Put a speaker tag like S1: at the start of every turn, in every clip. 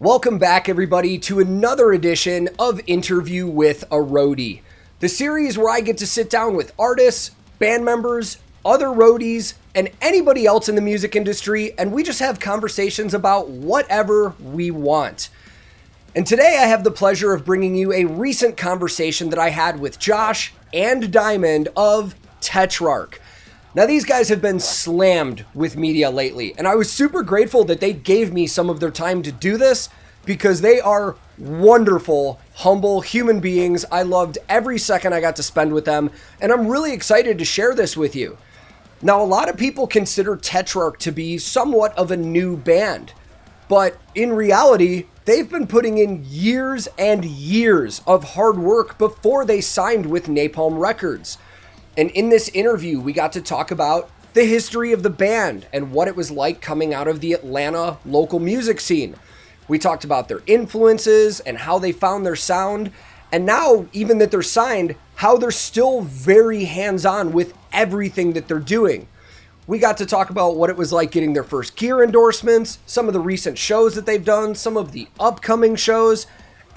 S1: Welcome back, everybody, to another edition of Interview with a Roadie, the series where I get to sit down with artists, band members, other roadies, and anybody else in the music industry, and we just have conversations about whatever we want. And today I have the pleasure of bringing you a recent conversation that I had with Josh and Diamond of TETRARCH. Now, these guys have been slammed with media lately, and I was super grateful that they gave me some of their time to do this because they are wonderful, humble human beings. I loved every second I got to spend with them, and I'm really excited to share this with you. Now, a lot of people consider TETRARCH to be somewhat of a new band, but in reality, they've been putting in years and years of hard work before they signed with Napalm Records. And in this interview, we got to talk about the history of the band and what it was like coming out of the Atlanta local music scene. We talked about their influences and how they found their sound. And now, even that they're signed, how they're still very hands-on with everything that they're doing. We got to talk about what it was like getting their first gear endorsements, some of the recent shows that they've done, some of the upcoming shows.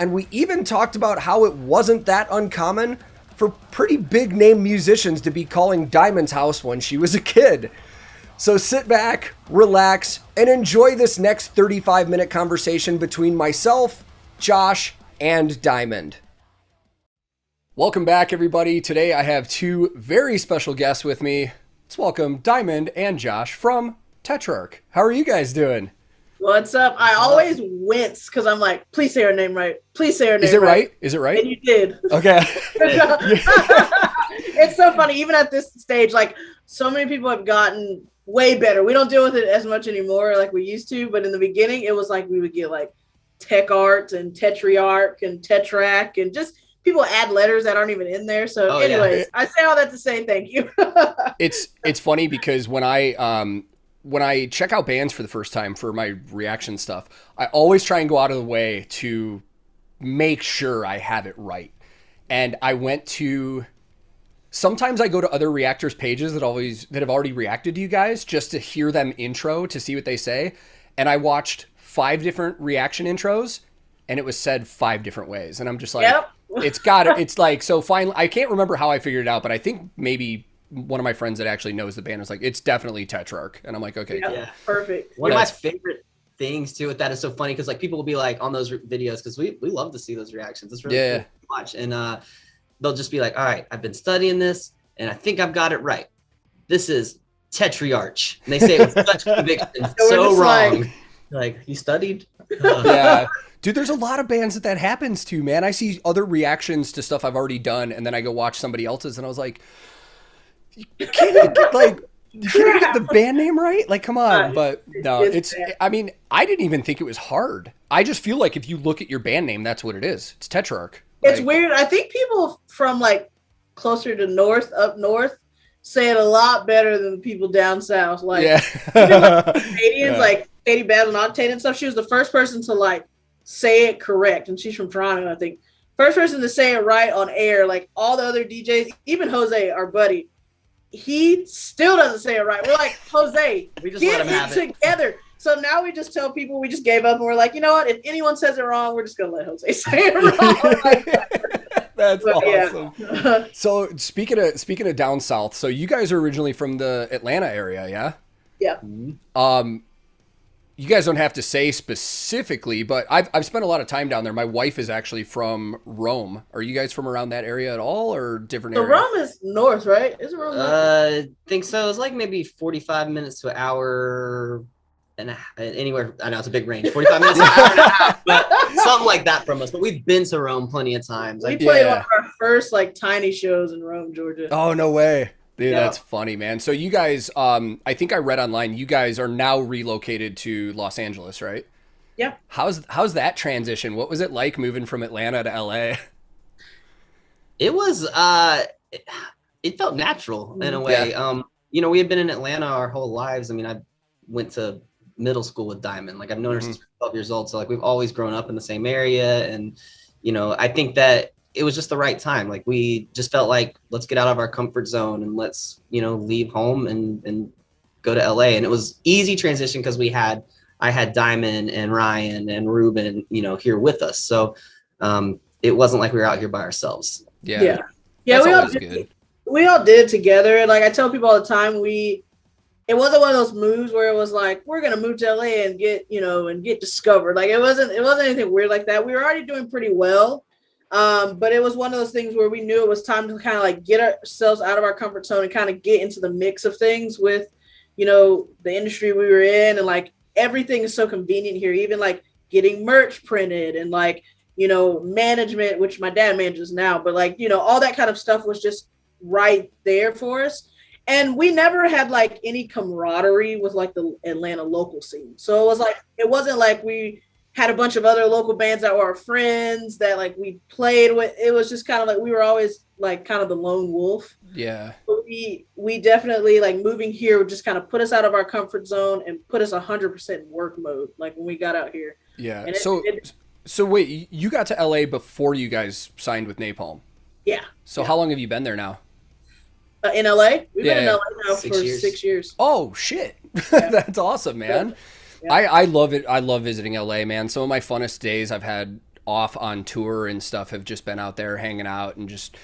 S1: And we even talked about how it wasn't that uncommon for pretty big name musicians to be calling Diamond's house when she was a kid. So sit back, relax, and enjoy this next 35-minute conversation between myself, Josh, and Diamond. Welcome back, everybody. Today I have two very special guests with me. Let's welcome Diamond and Josh from TETRARCH. How are you guys doing?
S2: What's up? I always wince because I'm like, please say her name right. Please say her name right.
S1: Is it right? Is it right?
S2: And you did.
S1: Okay.
S2: It's so funny. Even at this stage, like, so many people have gotten way better. We don't deal with it as much anymore like we used to. But in the beginning, it was like we would get like Tech Art and TETRARCH and TETRARCH and just people add letters that aren't even in there. So anyways, I say all that to say thank you.
S1: It's funny because when I check out bands for the first time for my reaction stuff, I always try and go out of the way to make sure I have it right. And sometimes I go to other reactors pages that have already reacted to you guys just to hear them intro to see what they say. And I watched 5 different reaction intros and it was said 5 different ways. And I'm just like,
S2: Yep.
S1: It's like, so finally, I can't remember how I figured it out, but I think maybe one of my friends that actually knows the band was like, it's definitely TETRARCH. And I'm like, okay,
S2: Yep.
S1: cool.
S2: Yeah, perfect.
S3: One of my favorite things too with that is so funny because like people will be like on those videos because we love to see those reactions. It's really cool to watch. And they'll just be like, all right, I've been studying this and I think I've got it right. This is TETRARCH. And they say it with such conviction. So wrong. Like you studied?
S1: Yeah. Dude, there's a lot of bands that happens to, man. I see other reactions to stuff I've already done, and then I go watch somebody else's, and I was like, you can't even get the band name right? Like, come on. But no, I mean, I didn't even think it was hard. I just feel like if you look at your band name, that's what it is. It's TETRARCH.
S2: It's weird. I think people from like closer to up north, say it a lot better than the people down south. Like, even like Canadians, like Katie Babs and Octane and stuff, she was the first person to like say it correct, and she's from Toronto, I think. First person to say it right on air. Like all the other DJs, even Jose, our buddy, he still doesn't say it right. We're like, Jose,
S3: we just
S2: get
S3: let him have
S2: it together. So now we just tell people we just gave up, and we're like, you know what? If anyone says it wrong, we're just gonna let Jose say it wrong.
S1: That's awesome. Yeah. So speaking of down south, so you guys are originally from the Atlanta area, yeah?
S2: Yeah.
S1: You guys don't have to say specifically, but I've spent a lot of time down there. My wife is actually from Rome. Are you guys from around that area at all, or different area?
S2: So Rome is north, right? Is it Rome?
S3: I think so. It's like maybe 45 minutes to an hour and anywhere. I know it's a big range. 45 minutes to an hour and a half, but something like that from us. But we've been to Rome plenty of times.
S2: We played one of our first like tiny shows in Rome, Georgia.
S1: Oh, no way. Dude, that's funny, man. So you guys, I think I read online, you guys are now relocated to Los Angeles, right?
S2: Yeah.
S1: How's that transition? What was it like moving from Atlanta to LA?
S3: It was, it felt natural in a way.
S1: Yeah.
S3: We had been in Atlanta our whole lives. I mean, I went to middle school with Diamond. Like I've known her since 12 years old. So like we've always grown up in the same area. And, I think that it was just the right time. Like we just felt like, let's get out of our comfort zone and let's, leave home and go to LA. And it was easy transition because we had I had Diamond and Ryan and Ruben, you know, here with us. So it wasn't like we were out here by ourselves.
S2: Yeah.
S1: That's
S2: we
S1: always good.
S2: We all did it together. And like I tell people all the time, it wasn't one of those moves where it was like, we're gonna move to LA and get, you know, and get discovered. Like it wasn't anything weird like that. We were already doing pretty well. But it was one of those things where we knew it was time to kind of like get ourselves out of our comfort zone and kind of get into the mix of things with, you know, the industry we were in. And like everything is so convenient here, even like getting merch printed and like, you know, management, which my dad manages now, but like, you know, all that kind of stuff was just right there for us. And we never had like any camaraderie with like the Atlanta local scene. So it was like, it wasn't like we had a bunch of other local bands that were our friends that like we played with. It was just kind of like we were always like kind of the lone wolf.
S1: Yeah.
S2: But we definitely like moving here would just kind of put us out of our comfort zone and put us 100% in work mode. Like when we got out here.
S1: Yeah. So wait, you got to LA before you guys signed with Napalm.
S2: Yeah.
S1: So how long have you been there now?
S2: In LA? We've been in LA now for 6 years.
S1: Oh shit. That's awesome, man. Yeah. I love it. I love visiting LA, man. Some of my funnest days I've had off on tour and stuff have just been out there hanging out and just,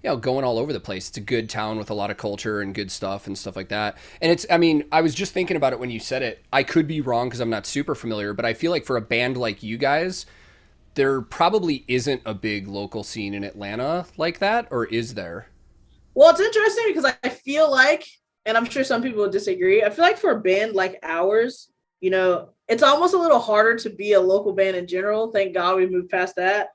S1: you know, going all over the place. It's a good town with a lot of culture and good stuff and stuff like that. And it's, I mean, I was just thinking about it when you said it. I could be wrong because I'm not super familiar, but I feel like for a band like you guys, there probably isn't a big local scene in Atlanta like that, or is there?
S2: Well, it's interesting because I feel like, and I'm sure some people would disagree, I feel like for a band like ours, you know, it's almost a little harder to be a local band in general. Thank God we moved past that.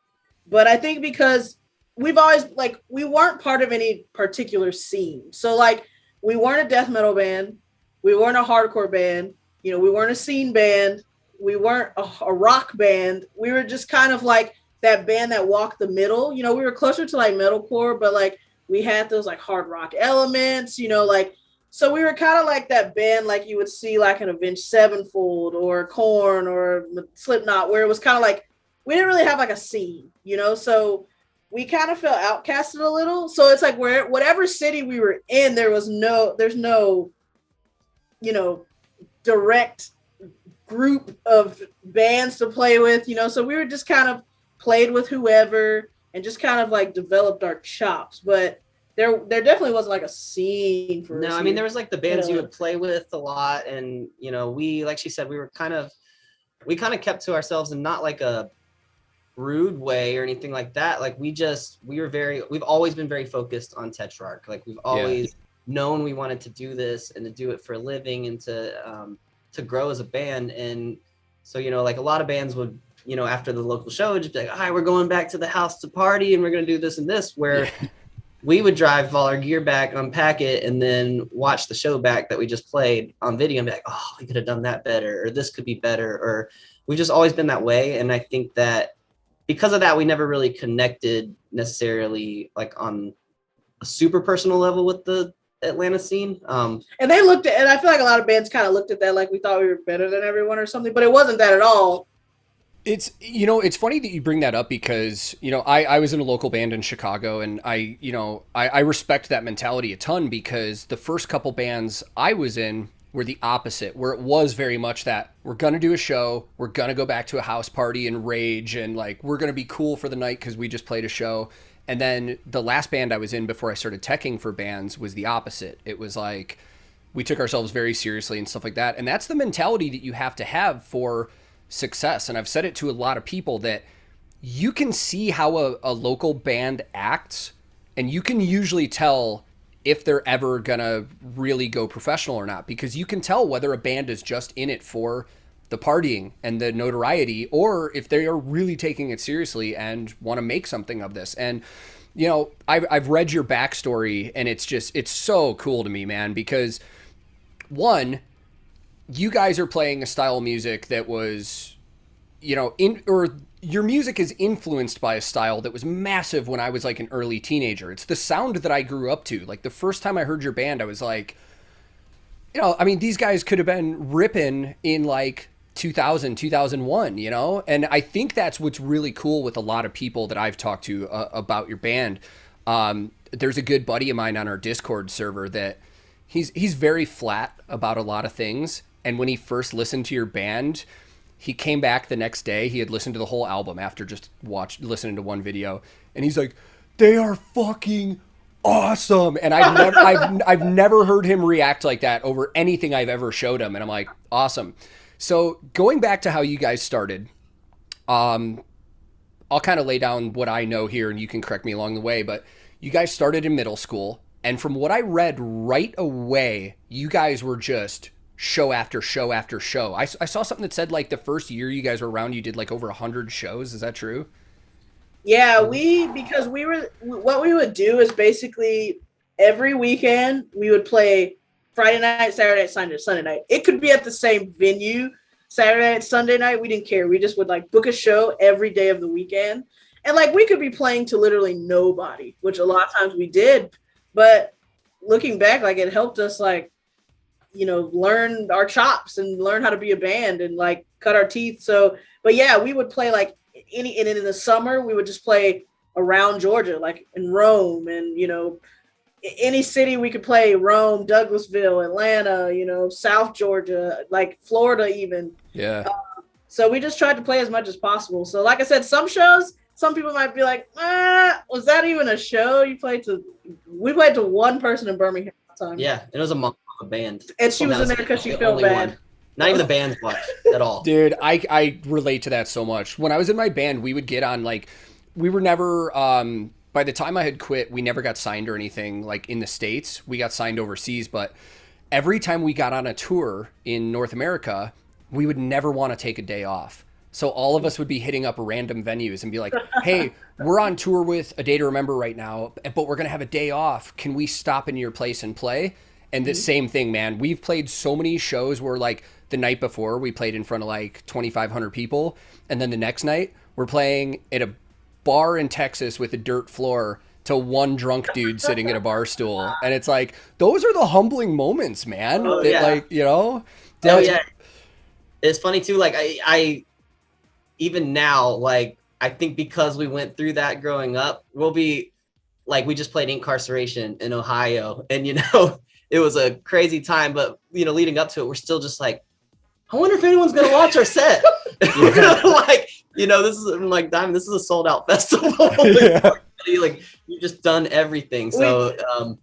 S2: But I think because we've always, like, we weren't part of any particular scene. So, like, we weren't a death metal band. We weren't a hardcore band. You know, we weren't a scene band. We weren't a rock band. We were just kind of like that band that walked the middle. You know, we were closer to, like, metalcore, but, like, we had those, like, hard rock elements, you know, like, so we were kind of like that band, like you would see like an Avenged Sevenfold or Korn or Slipknot, where it was kind of like, we didn't really have like a scene, you know? So we kind of felt outcasted a little. So it's like whatever city we were in, there's no, you know, direct group of bands to play with, you know? So we were just kind of played with whoever and just kind of like developed our chops. But there definitely wasn't like a scene for us.
S3: No, I mean, there was like the bands you would play with a lot. And, you know, we, like she said, we kind of kept to ourselves and not like a rude way or anything like that. Like we've always been very focused on Tetrarch. Like we've always known we wanted to do this and to do it for a living and to grow as a band. And so, you know, like a lot of bands would, you know, after the local show, just be like, all right, we're going back to the house to party and we're going to do this and this, where we would drive all our gear back, unpack it, and then watch the show back that we just played on video and be like, oh, we could have done that better, or this could be better, or we've just always been that way. And I think that because of that, we never really connected necessarily like on a super personal level with the Atlanta scene.
S2: And they looked at, and I feel like a lot of bands kind of looked at that like we thought we were better than everyone or something, but it wasn't that at all.
S1: It's, you know, it's funny that you bring that up because, you know, I was in a local band in Chicago and I respect that mentality a ton because the first couple bands I was in were the opposite, where it was very much that we're going to do a show, we're going to go back to a house party and rage and like, we're going to be cool for the night because we just played a show. And then the last band I was in before I started teching for bands was the opposite. It was like, we took ourselves very seriously and stuff like that. And that's the mentality that you have to have for success. And I've said it to a lot of people that you can see how a local band acts and you can usually tell if they're ever gonna really go professional or not, because you can tell whether a band is just in it for the partying and the notoriety or if they are really taking it seriously and want to make something of this. And you know, I've read your backstory and it's so cool to me, man, because one, you guys are playing a style of music that was, you know, your music is influenced by a style that was massive when I was like an early teenager. It's the sound that I grew up to. Like the first time I heard your band, I was like, you know, I mean, these guys could have been ripping in like 2000, 2001, you know? And I think that's what's really cool with a lot of people that I've talked to about your band. There's a good buddy of mine on our Discord server that he's very flat about a lot of things. And when he first listened to your band, he came back the next day. He had listened to the whole album after just listening to one video. And he's like, they are fucking awesome. And I've never heard him react like that over anything I've ever showed him. And I'm like, awesome. So going back to how you guys started, I'll kind of lay down what I know here and you can correct me along the way, but you guys started in middle school. And from what I read right away, you guys were just show after show after show. I saw something that said like the first year you guys were around, you did like over 100 shows. Is that true?
S2: Yeah, because what we would do is basically every weekend we would play Friday night, Saturday night, Sunday night. It could be at the same venue, Saturday night, Sunday night. We didn't care. We just would like book a show every day of the weekend. And like we could be playing to literally nobody, which a lot of times we did. But looking back, like it helped us like, you know, learn our chops and learn how to be a band and like cut our teeth. So, but yeah, we would play like and in the summer, we would just play around Georgia, like in Rome and, you know, any city we could play, Rome, Douglasville, Atlanta, you know, South Georgia, like Florida even.
S1: Yeah.
S2: So we just tried to play as much as possible. So like I said, some shows, some people might be like, was that even a show? We played to one person in Birmingham at the time.
S3: Yeah, it was a month of a band.
S2: And she was in there because she felt bad.
S3: One. Not even the band's watched at all.
S1: Dude, I relate to that so much. When I was in my band, we would get on like, we were never, by the time I had quit, we never got signed or anything like in the States. We got signed overseas, but every time we got on a tour in North America, we would never want to take a day off. So all of us would be hitting up random venues and be like, hey, we're on tour with A Day to Remember right now, but we're going to have a day off. Can we stop in your place and play? And the same thing, man. We've played so many shows where like the night before we played in front of like 2,500 people. And then the next night we're playing at a bar in Texas with a dirt floor to one drunk dude sitting at a bar stool. And it's like, those are the humbling moments, man.
S3: Oh,
S1: that,
S3: yeah.
S1: Like, you know?
S3: Oh, yeah. It's funny too. Like I even now, like, I think because we went through that growing up, we'll be like, we just played Incarceration in Ohio and, you know, it was a crazy time, but you know, leading up to it, we're still just like, I wonder if anyone's going to watch our set. Like, you know, this is like Diamond, this is a sold out festival.
S1: Yeah.
S3: Like you've just done everything. So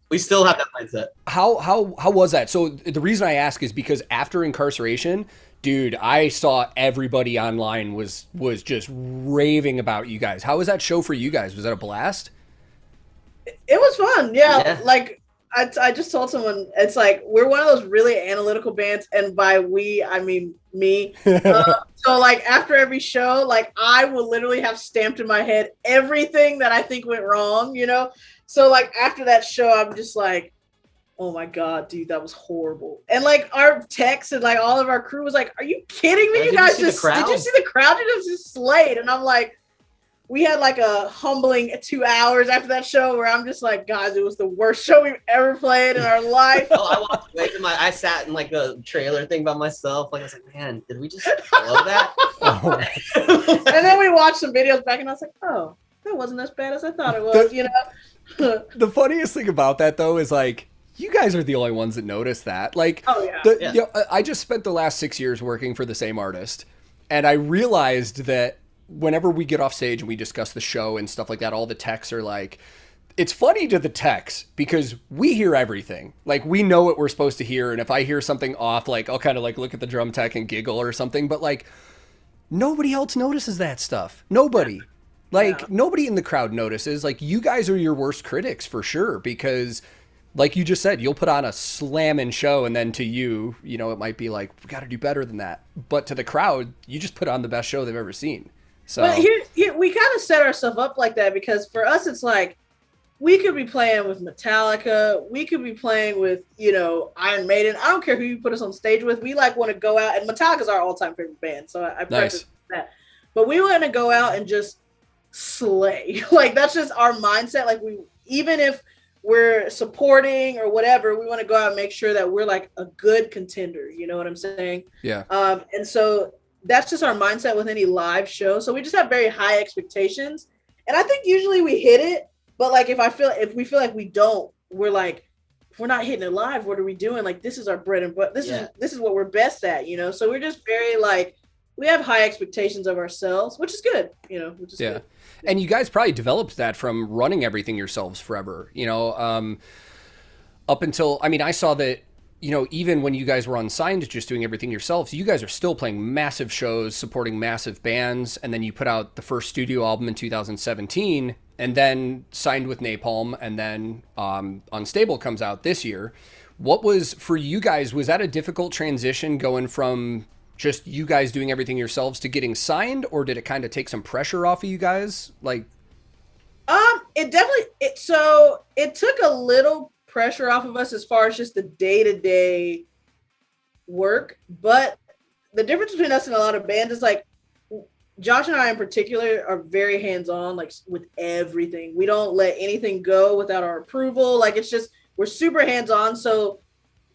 S3: we still have that mindset.
S1: How was that? So the reason I ask is because after Incarceration, dude, I saw everybody online was just raving about you guys. How was that show for you guys? Was that a blast?
S2: It was fun. Yeah. Like I just told someone, it's like, we're one of those really analytical bands. And by we, I mean me. So like after every show, like I will literally have stamped in my head everything that I think went wrong, you know? So like after that show, I'm just like, oh my God, dude, that was horrible. And like our techs and like all of our crew was like, are you kidding me? You guys did you see the crowd? It just slayed. And I'm like, we had like a humbling 2 hours after that show where I'm just like, guys, it was the worst show we've ever played in our life.
S3: I walked away from I sat in like a trailer thing by myself. Like I was like, man, did we just blow that?
S2: And then we watched some videos back and I was like, oh, that wasn't as bad as I thought it was, you know?
S1: The funniest thing about that though is like, you guys are the only ones that notice that. Like,
S2: oh yeah.
S1: You know, I just spent the last 6 years working for the same artist, and I realized that whenever we get off stage and we discuss the show and stuff like that, all the techs are like, it's funny to the techs because we hear everything. Like we know what we're supposed to hear. And if I hear something off, like I'll kind of like look at the drum tech and giggle or something, but like nobody else notices that stuff. Nobody. Like nobody in the crowd notices. Like you guys are your worst critics for sure, because like you just said, you'll put on a slamming show and then to you, you know, it might be like, we got to do better than that. But to the crowd, you just put on the best show they've ever seen. So
S2: but here we kind of set ourselves up like that because for us, it's like, we could be playing with Metallica. We could be playing with, you know, Iron Maiden. I don't care who you put us on stage with. We like want to go out, and Metallica's our all-time favorite band. So I preface that. But we want to go out and just slay. Like that's just our mindset. Like even if we're supporting or whatever, we want to go out and make sure that we're like a good contender. You know what I'm saying?
S1: Yeah.
S2: And so that's just our mindset with any live show. So we just have very high expectations. And I think usually we hit it, but like if we feel like we don't, we're like, if we're not hitting it live, what are we doing? Like, this is our bread and butter. This is what we're best at, you know? So we're just very like, we have high expectations of ourselves, which is good, you know, which is good.
S1: And you guys probably developed that from running everything yourselves forever, you know, up until, I mean, I saw that, you know, even when you guys were unsigned, just doing everything yourselves, you guys are still playing massive shows, supporting massive bands. And then you put out the first studio album in 2017 and then signed with Napalm. And then Unstable comes out this year. What was, for you guys, was that a difficult transition going from just you guys doing everything yourselves to getting signed, or did it kind of take some pressure off of you guys? Like,
S2: it took a little pressure off of us as far as just the day-to-day work. But the difference between us and a lot of bands is like, Josh and I in particular are very hands-on, like with everything. We don't let anything go without our approval. Like, it's just, we're super hands-on. So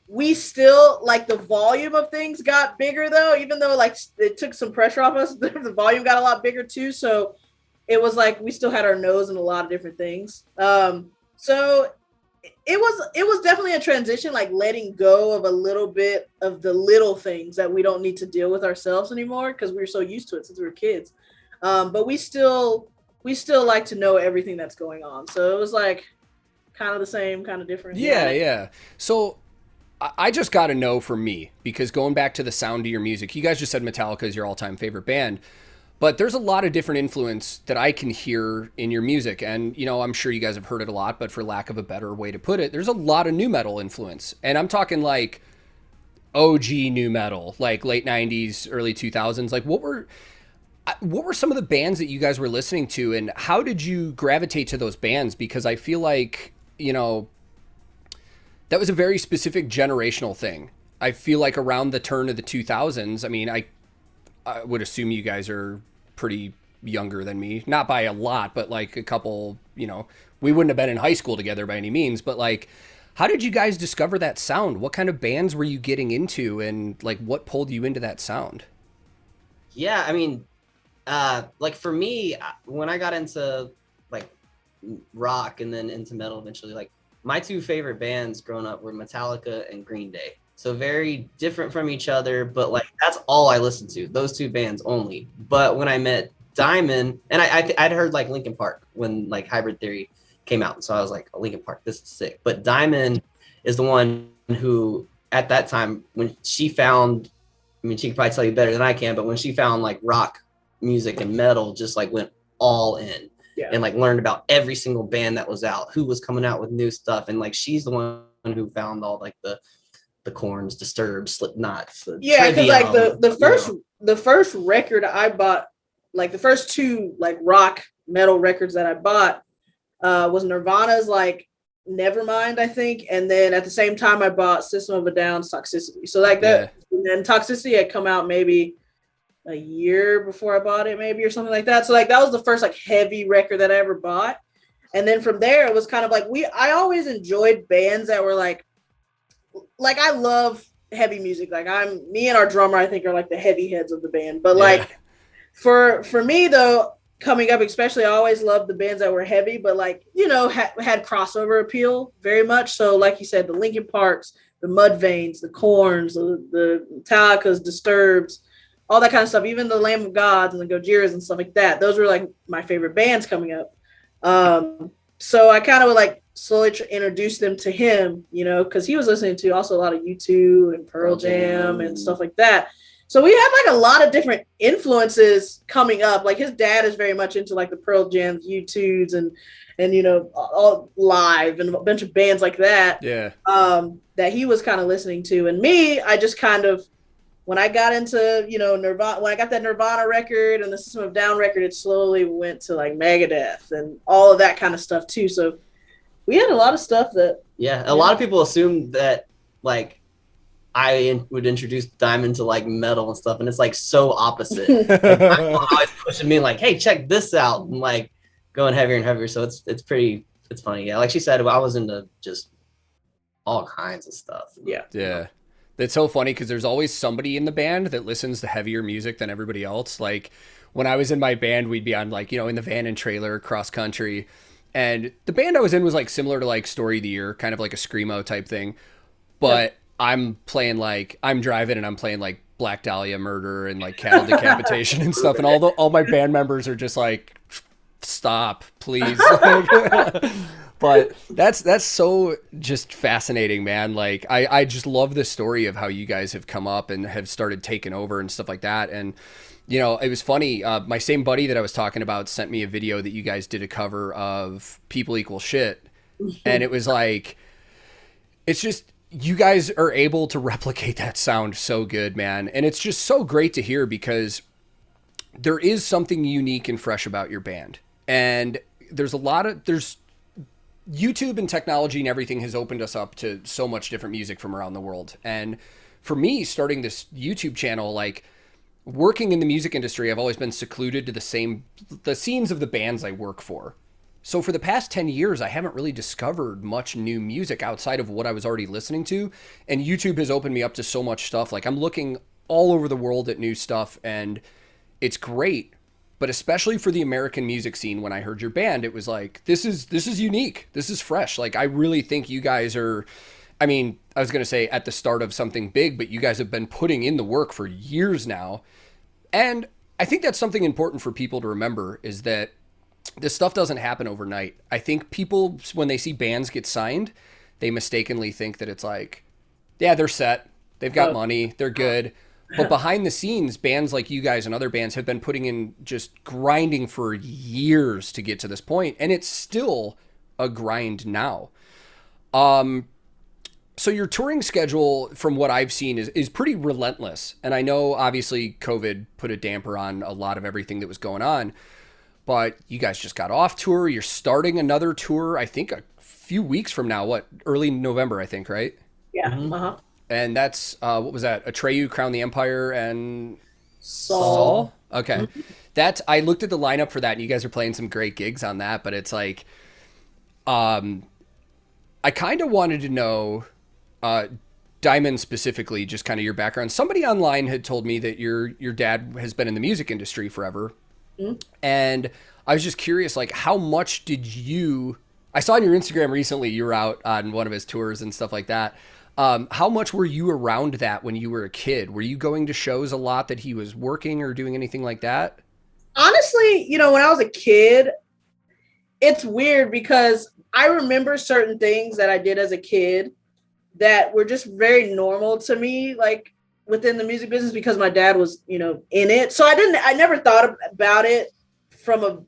S2: we still, like, the volume of things got bigger though, even though like it took some pressure off us, the volume got a lot bigger too. So it was like, we still had our nose in a lot of different things. So it was definitely a transition, like letting go of a little bit of the little things that we don't need to deal with ourselves anymore, because we were so used to it since we were kids. But we still like to know everything that's going on. So it was like kind of the same, kind of different.
S1: Yeah. So I just got to know for me, because going back to the sound of your music, you guys just said Metallica is your all-time favorite band, but there's a lot of different influence that I can hear in your music. And, you know, I'm sure you guys have heard it a lot, but for lack of a better way to put it, there's a lot of nu metal influence. And I'm talking like OG nu metal, like late 90s, early 2000s. Like, what were some of the bands that you guys were listening to, and how did you gravitate to those bands? Because I feel like, you know, that was a very specific generational thing. I feel like around the turn of the 2000s, I mean, I would assume you guys are pretty younger than me, not by a lot, but like a couple, you know, we wouldn't have been in high school together by any means, but like, how did you guys discover that sound? What kind of bands were you getting into, and like, what pulled you into that sound?
S3: Yeah, I mean, like for me, when I got into like rock and then into metal eventually, like my two favorite bands growing up were Metallica and Green Day. So very different from each other, but like that's all I listened to, those two bands only. But when I met Diamond, and I'd heard like Linkin Park when like Hybrid Theory came out, so I was like, oh, Linkin Park, this is sick. But Diamond is the one who at that time, when she found, I mean, she can probably tell you better than I can, but when she found like rock music and metal, just like went all in. Yeah. And like learned about every single band that was out, who was coming out with new stuff. And like, she's the one who found all like the Korns, Disturbed, Slipknot.
S2: Yeah, because like the first record I bought, like the first two like rock metal records that I bought was Nirvana's like Nevermind, I think. And then at the same time I bought System of a Down's Toxicity. So like that, and then Toxicity had come out maybe a year before I bought it, maybe, or something like that. So like that was the first like heavy record that I ever bought. And then from there it was kind of like I always enjoyed bands that were like I love heavy music. Like me and our drummer, I think, are like the heavy heads of the band. But like for me though, coming up especially, I always loved the bands that were heavy, but like, you know, had crossover appeal very much. So like you said, the Linkin Parks, the Mudvaynes, the Korns, the Metallicas, Disturbeds, all that kind of stuff, even the Lamb of Gods and the Gojiras and stuff like that. Those were like my favorite bands coming up. So I kind of would like slowly introduce them to him, you know, because he was listening to also a lot of U2 and Pearl Jam and stuff like that. So we had like a lot of different influences coming up. Like his dad is very much into like the Pearl Jams, U2s, and you know, all Live and a bunch of bands like that.
S1: Yeah.
S2: That he was kind of listening to. And me, I just kind of, when I got into, you know, Nirvana, when I got that Nirvana record and the System of a Down record, it slowly went to like Megadeth and all of that kind of stuff too. So we had a lot of stuff that.
S3: Yeah, a lot of people assume that like I would introduce Diamond to like metal and stuff, and it's like so opposite. Like, I'm always pushing me like, hey, check this out, and like going heavier and heavier. So it's funny. Yeah, like she said, I was into just all kinds of stuff.
S1: Yeah. That's so funny because there's always somebody in the band that listens to heavier music than everybody else. Like when I was in my band, we'd be on like, you know, in the van and trailer cross country. And the band I was in was like similar to like Story of the Year, kind of like a screamo type thing. But I'm playing like, I'm driving and I'm playing like Black Dahlia Murder and like Cattle Decapitation and stuff. And all my band members are just like, stop, please. But that's so just fascinating, man. Like I just love the story of how you guys have come up and have started taking over and stuff like that. And you know, it was funny. My same buddy that I was talking about sent me a video that you guys did a cover of People Equal Shit. And it was like, it's just, you guys are able to replicate that sound so good, man. And it's just so great to hear because there is something unique and fresh about your band. And there's YouTube and technology and everything has opened us up to so much different music from around the world. And for me, starting this YouTube channel, like working in the music industry, I've always been secluded to the scenes of the bands I work for. So for the past 10 years, I haven't really discovered much new music outside of what I was already listening to. And YouTube has opened me up to so much stuff. Like I'm looking all over the world at new stuff and it's great. But especially for the American music scene, when I heard your band, it was like, this is unique. This is fresh. Like I really think you guys are, I mean, I was going to say at the start of something big, but you guys have been putting in the work for years now. And I think that's something important for people to remember is that this stuff doesn't happen overnight. I think people, when they see bands get signed, they mistakenly think that it's like, yeah, they're set. They've got money. They're good. But behind the scenes, bands like you guys and other bands have been putting in just grinding for years to get to this point, and it's still a grind now. So your touring schedule, from what I've seen, is pretty relentless. And I know, obviously, COVID put a damper on a lot of everything that was going on. But you guys just got off tour. You're starting another tour, I think, a few weeks from now. Early November, I think, right?
S2: Yeah. Uh-huh.
S1: And that's, what was that? Atreyu, Crown the Empire, and
S2: Saul.
S1: Okay. Mm-hmm. I looked at the lineup for that, and you guys are playing some great gigs on that. But it's like, I kind of wanted to know, Diamond specifically, just kind of your background. Somebody online had told me that your dad has been in the music industry forever. Mm-hmm. And I was just curious, like, how much I saw on your Instagram recently, you were out on one of his tours and stuff like that. How much were you around that when you were a kid? Were you going to shows a lot that he was working or doing anything like that?
S2: Honestly, when I was a kid, it's weird because I remember certain things that I did as a kid that were just very normal to me, like within the music business, because my dad was, in it. So I never thought about it from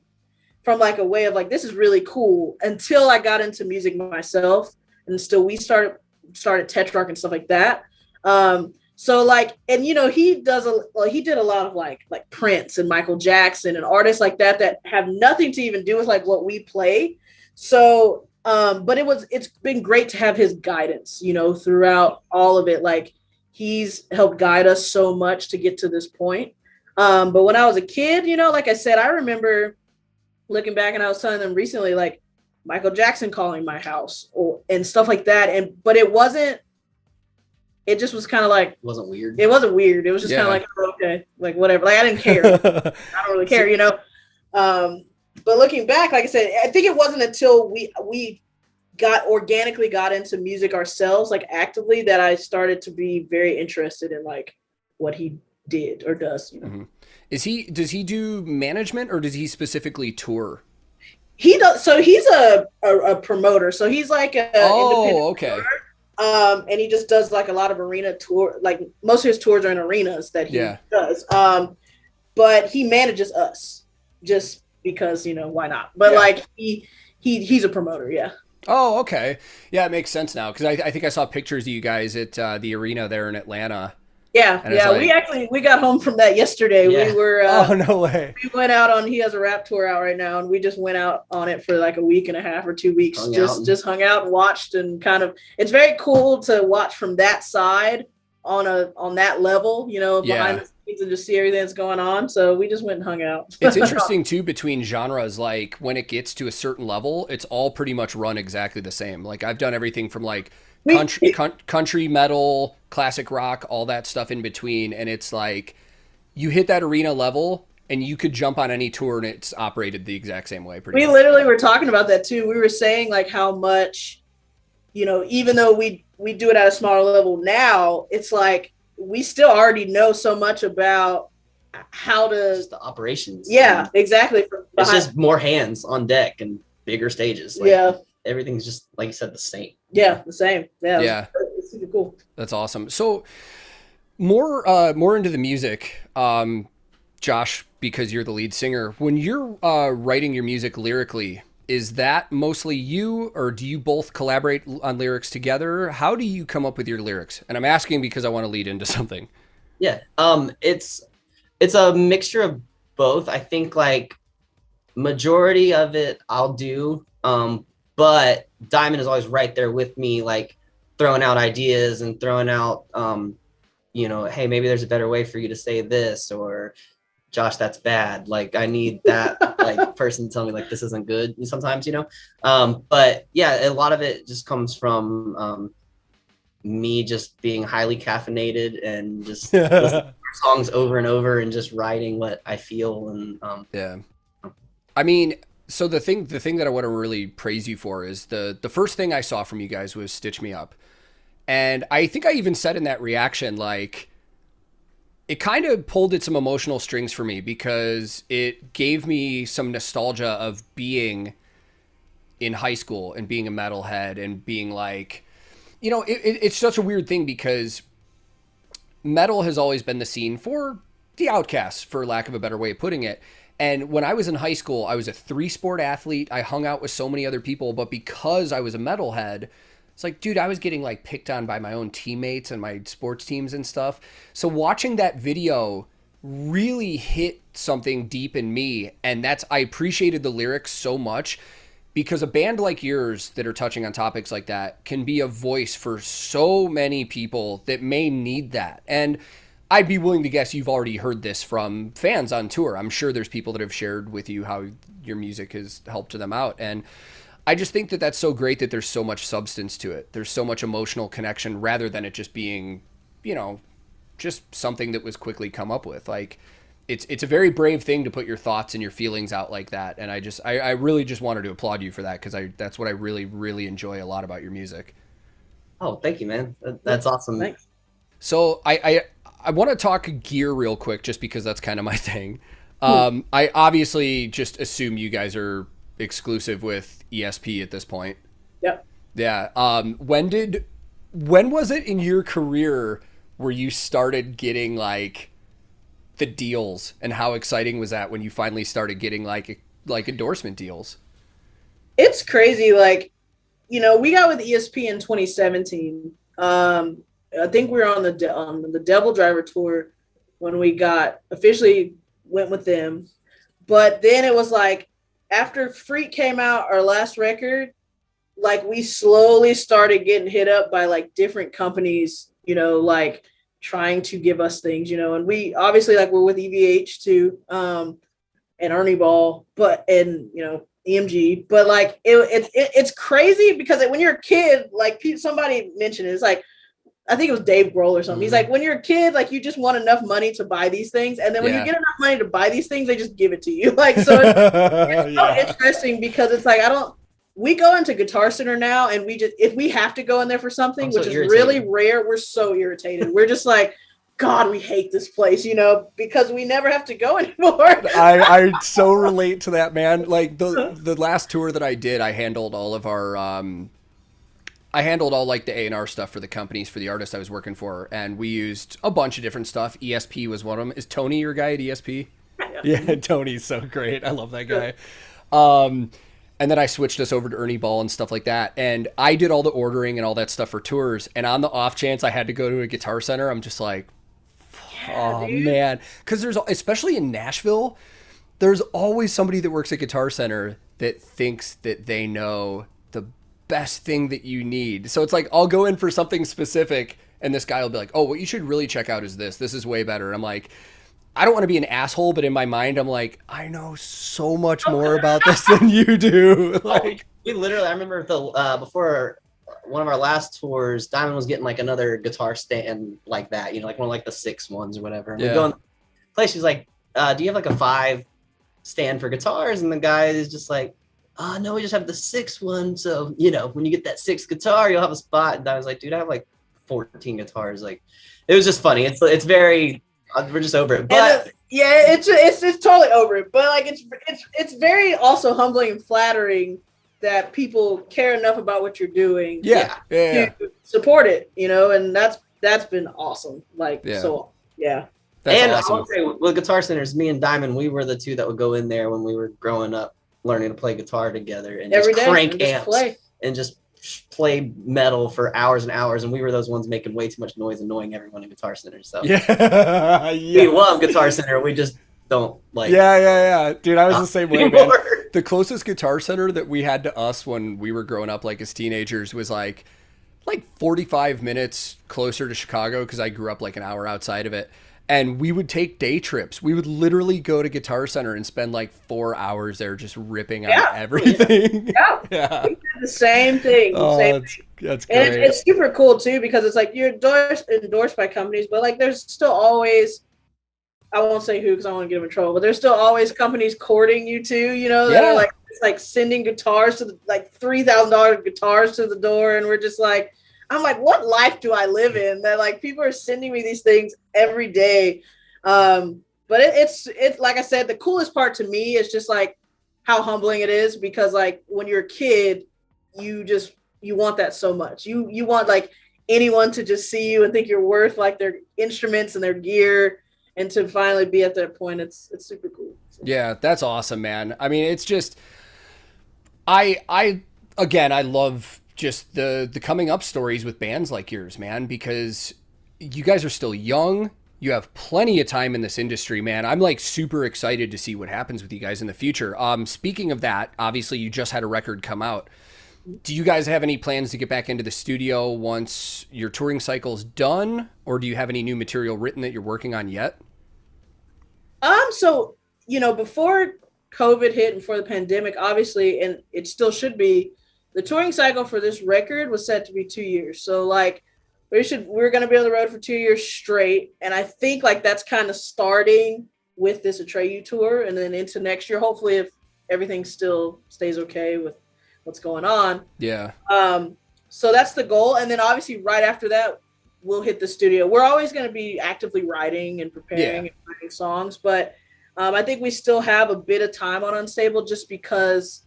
S2: like a way of like, this is really cool, until I got into music myself. And still we started TETRARCH and stuff like that. So like, and he did a lot of like Prince and Michael Jackson and artists like that have nothing to even do with like what we play. So, but it's been great to have his guidance, throughout all of it. Like he's helped guide us so much to get to this point. But when I was a kid, like I said, I remember looking back, and I was telling them recently, like Michael Jackson calling my house and stuff like that. But it just was kind of like,
S3: it wasn't weird.
S2: It wasn't weird. It was just kind of like, oh, okay, like whatever. Like I didn't care. I don't really care, But looking back, like I said, I think it wasn't until we organically got into music ourselves, like actively, that I started to be very interested in like what he did or does.
S1: Mm-hmm. Does he do management, or does he specifically tour?
S2: He does. So he's a promoter. So he's like a independent
S1: okay.
S2: Tour. And he just does like a lot of arena tour. Like most of his tours are in arenas that he does. But he manages us just because, why not? But like he's a promoter. Yeah.
S1: Oh, okay. Yeah, it makes sense now, because I think I saw pictures of you guys at the arena there in Atlanta.
S2: Yeah, we got home from that yesterday.
S1: Yeah.
S2: We were
S1: oh, no way.
S2: We went out on, he has a rap tour out right now, and we just went out on it for like a week and a half or 2 weeks. Just hung out and watched, and kind of, it's very cool to watch from that side on that level, behind the scenes, and just see everything that's going on. So we just went and hung out.
S1: It's interesting too, between genres, like when it gets to a certain level, it's all pretty much run exactly the same. Like I've done everything from like country, metal, classic rock, all that stuff in between. And it's like, you hit that arena level and you could jump on any tour and it's operated the exact same way.
S2: We literally were talking about that too. We were saying like how much, you know, even though we do it at a smaller level now, it's like we still already know so much about how to
S3: just the operations.
S2: Yeah, exactly.
S3: It's just more hands on deck and bigger stages. Like,
S2: yeah,
S3: everything's just like you said, the same.
S2: Yeah, the same.
S1: Yeah,
S2: it's super cool.
S1: That's awesome. So more into the music, Josh, because you're the lead singer. When you're writing your music lyrically, is that mostly you, or do you both collaborate on lyrics together? How do you come up with your lyrics? And I'm asking because I want to lead into something.
S3: Yeah, it's a mixture of both. I think like majority of it I'll do, but Diamond is always right there with me, like throwing out ideas and throwing out, you know, hey, maybe there's a better way for you to say this, or Josh, that's bad. Like I need that like person to tell me like this isn't good sometimes, you know. But yeah, a lot of it just comes from me just being highly caffeinated and just listening to songs over and over and just writing what I feel. And
S1: yeah, I mean, so the thing that I want to really praise you for is the first thing I saw from you guys was Stitch Me Up, and I think I even said in that reaction, like, it kind of pulled at some emotional strings for me because it gave me some nostalgia of being in high school and being a metalhead and being like, you know, it's such a weird thing because metal has always been the scene for the outcasts, for lack of a better way of putting it. And when I was in high school, I was a 3-sport athlete. I hung out with so many other people, but because I was a metalhead, it's like, dude, I was getting like picked on by my own teammates and my sports teams and stuff. So watching that video really hit something deep in me. And I appreciated the lyrics so much because a band like yours that are touching on topics like that can be a voice for so many people that may need that. And I'd be willing to guess you've already heard this from fans on tour. I'm sure there's people that have shared with you how your music has helped them out. And I just think that that's so great that there's so much substance to it. There's so much emotional connection rather than it just being, you know, just something that was quickly come up with. Like, it's a very brave thing to put your thoughts and your feelings out like that. And I really just wanted to applaud you for that because that's what I really, really enjoy a lot about your music.
S3: Oh, thank you, man. That's awesome.
S2: Thanks.
S1: So I want to talk gear real quick just because that's kind of my thing. I obviously just assume you guys are exclusive with ESP at this point.
S2: Yep.
S1: Yeah. When was it in your career where you started getting like the deals, and how exciting was that when you finally started getting like endorsement deals?
S2: It's crazy. Like, you know, we got with ESP in 2017. I think we were on the Devil Driver tour when we officially went with them. But then it was like after Freak came out, our last record, like we slowly started getting hit up by like different companies, you know, like trying to give us things, you know, and we obviously like we're with EVH too, and Ernie Ball, and you know, EMG, but like it's crazy because when you're a kid, like somebody mentioned it, it's like, I think it was Dave Grohl or something. Mm-hmm. He's like, when you're a kid, like you just want enough money to buy these things. And then when you get enough money to buy these things, they just give it to you. Like, so it's so interesting because it's like, we go into Guitar Center now and if we have to go in there for something, which is really rare, we're so irritated. We're just like, God, we hate this place, you know, because we never have to go anymore.
S1: I so relate to that, man. Like the last tour that I did, I handled all of our, like the A&R stuff for the companies, for the artists I was working for. And we used a bunch of different stuff. ESP was one of them. Is Tony your guy at ESP? Yeah, Tony's so great. I love that guy. And then I switched us over to Ernie Ball and stuff like that. And I did all the ordering and all that stuff for tours. And on the off chance I had to go to a Guitar Center, I'm just like, oh, man. Because especially in Nashville, there's always somebody that works at Guitar Center that thinks that they know the best thing that you need. So it's like, I'll go in for something specific and this guy will be like, oh, what you should really check out is this. This is way better. And I'm like, I don't want to be an asshole, but in my mind, I'm like, I know so much more about this than you do. Like,
S3: we literally, I remember before one of our last tours, Diamond was getting like another guitar stand like that, you know, like one of like the 6 ones or whatever. And we go in the place, she's like, do you have like a 5 stand for guitars? And the guy is just like, oh no, we just have the 6th one. So, you know, when you get that 6th guitar, you'll have a spot. And I was like, dude, I have like 14 guitars. Like, it was just funny. It's very, we're just over it. But
S2: yeah, it's totally over it. But like, it's very also humbling and flattering that people care enough about what you're doing.
S1: To
S2: support it, you know, and that's been awesome. Like, so yeah.
S1: That's
S3: and
S1: awesome.
S3: I will say, with Guitar Centers, me and Diamond, we were the two that would go in there when we were growing up, learning to play guitar together and
S2: every
S3: just
S2: day,
S3: crank
S2: and just
S3: amps
S2: play.
S3: and just play metal for hours and hours. And we were those ones making way too much noise, annoying everyone in Guitar Center. So we love Guitar Center. We just don't like.
S1: Yeah. Dude, I was the same way, man. The closest Guitar Center that we had to us when we were growing up, like as teenagers, was like 45 minutes closer to Chicago, because I grew up like an hour outside of it. And we would take day trips. We would literally go to Guitar Center and spend like 4 hours there just ripping out everything.
S2: Yeah. We did the same thing.
S1: That's great.
S2: And it's super cool too, because it's like you're endorsed by companies, but like there's still always, I won't say who because I don't want to get them in trouble, but there's still always companies courting you too, you know, that are like, it's like sending guitars to like $3,000 guitars to the door. And we're just like, I'm like, what life do I live in that like people are sending me these things every day? But it's like I said, the coolest part to me is just like how humbling it is, because like when you're a kid, you want that so much. You want like anyone to just see you and think you're worth like their instruments and their gear, and to finally be at that point, it's super cool. So.
S1: Yeah, that's awesome, man. I mean, it's just, I love just the coming up stories with bands like yours, man, because you guys are still young. You have plenty of time in this industry, man. I'm like super excited to see what happens with you guys in the future. Speaking of that, obviously you just had a record come out. Do you guys have any plans to get back into the studio once your touring cycle's done, or do you have any new material written that you're working on yet?
S2: So, you know, before COVID hit and before the pandemic, obviously, and it still should be, the touring cycle for this record was set to be 2 years. So like we're going to be on the road for 2 years straight. And I think like that's kind of starting with this Atreyu tour, and then into next year, hopefully, if everything still stays okay with what's going on.
S1: Yeah.
S2: So that's the goal. And then obviously right after that, we'll hit the studio. We're always going to be actively writing and preparing and writing songs, but I think we still have a bit of time on Unstable, just because,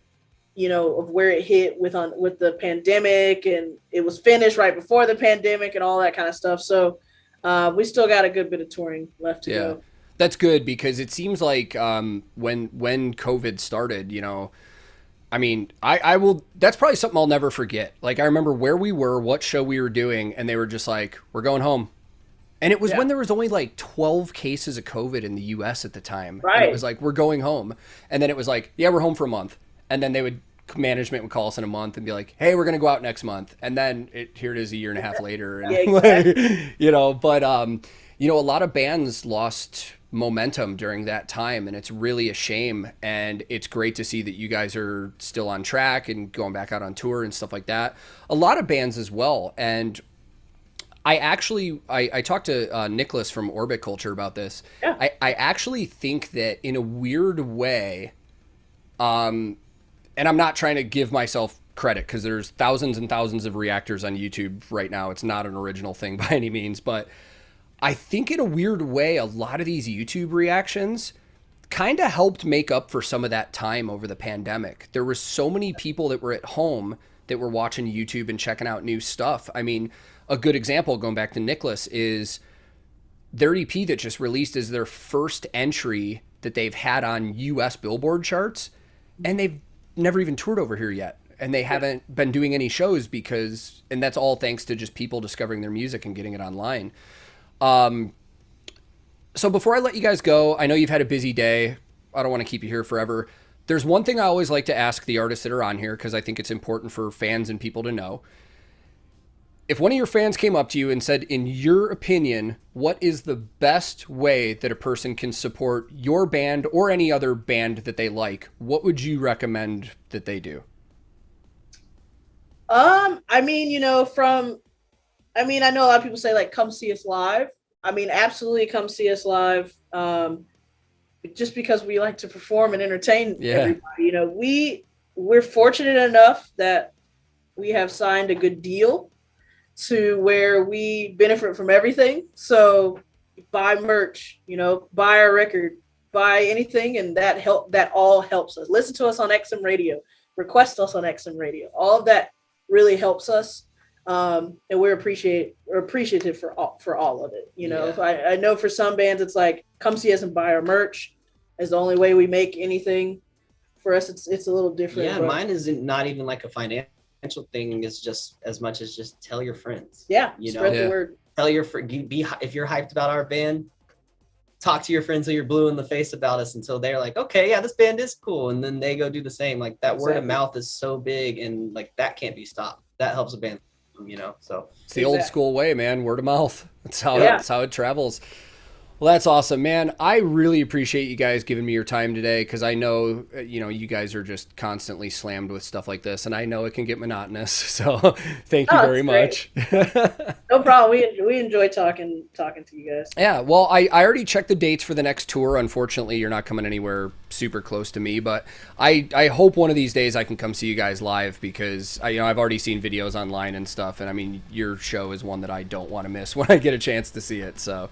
S2: you know, of where it hit with the pandemic, and it was finished right before the pandemic and all that kind of stuff. So we still got a good bit of touring left to go.
S1: That's good, because it seems like when COVID started, you know, I mean, I will, that's probably something I'll never forget. Like, I remember where we were, what show we were doing, and they were just like, we're going home. And it was when there was only like 12 cases of COVID in the US at the time.
S2: Right.
S1: And it was like, we're going home. And then it was like, yeah, we're home for a month. And then management would call us in a month and be like, hey, we're going to go out next month. And then here it is a year and a half later. And
S2: exactly.
S1: you know, but, you know, a lot of bands lost momentum during that time, and it's really a shame. And it's great to see that you guys are still on track and going back out on tour and stuff like that. A lot of bands as well. And I talked to Nicholas from Orbit Culture about this.
S2: Yeah.
S1: I actually think that in a weird way, and I'm not trying to give myself credit, because there's thousands and thousands of reactors on YouTube right now. It's not an original thing by any means, but I think in a weird way, a lot of these YouTube reactions kind of helped make up for some of that time over the pandemic. There were so many people that were at home that were watching YouTube and checking out new stuff. I mean, a good example, going back to Nicholas, is their EP that just released is their first entry that they've had on US Billboard charts, and they've never even toured over here yet. And they haven't been doing any shows and that's all thanks to just people discovering their music and getting it online. So before I let you guys go, I know you've had a busy day. I don't want to keep you here forever. There's one thing I always like to ask the artists that are on here, because I think it's important for fans and people to know. If one of your fans came up to you and said, in your opinion, what is the best way that a person can support your band or any other band that they like, what would you recommend that they do?
S2: I mean, you know, I know a lot of people say like, come see us live. I mean, absolutely come see us live. just because we like to perform and entertain everybody. You know, we're fortunate enough that we have signed a good deal to where we benefit from everything. So buy merch, you know, buy our record, buy anything, and that all helps us. Listen to us on XM radio, request us on XM radio. All of that really helps us. And we're appreciative for all of it. You know, if I know for some bands it's like, come see us and buy our merch is the only way we make anything. For us, it's a little different.
S3: Yeah, mine isn't not even like a financial thing. Is just as much as just tell your friends.
S2: Yeah,
S3: you
S2: spread
S3: know,
S2: the word.
S3: Tell your if you're hyped about our band, talk to your friends so you're blue in the face about us until they're like, okay, yeah, this band is cool, and then they go do the same. Like that word of mouth is so big, and like that can't be stopped. That helps a band, you know. So
S1: it's the old school way, man. Word of mouth. That's how it travels. Well, that's awesome, man. I really appreciate you guys giving me your time today, because I know, you know, you guys are just constantly slammed with stuff like this, and I know it can get monotonous. So thank you very much.
S2: No problem. We enjoy talking to you guys.
S1: Yeah, well, I already checked the dates for the next tour. Unfortunately, you're not coming anywhere super close to me, but I hope one of these days I can come see you guys live, because I've already seen videos online and stuff, and I mean, your show is one that I don't want to miss when I get a chance to see it. So.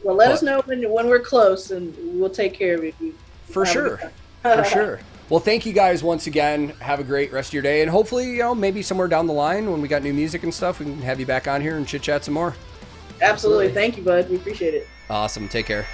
S2: Well, let us know when we're close, and we'll take care of you.
S1: For sure. For sure. Well, thank you guys once again. Have a great rest of your day. And hopefully, you know, maybe somewhere down the line when we got new music and stuff, we can have you back on here and chit-chat some more.
S2: Absolutely. Thank you, bud. We appreciate it.
S1: Awesome. Take care.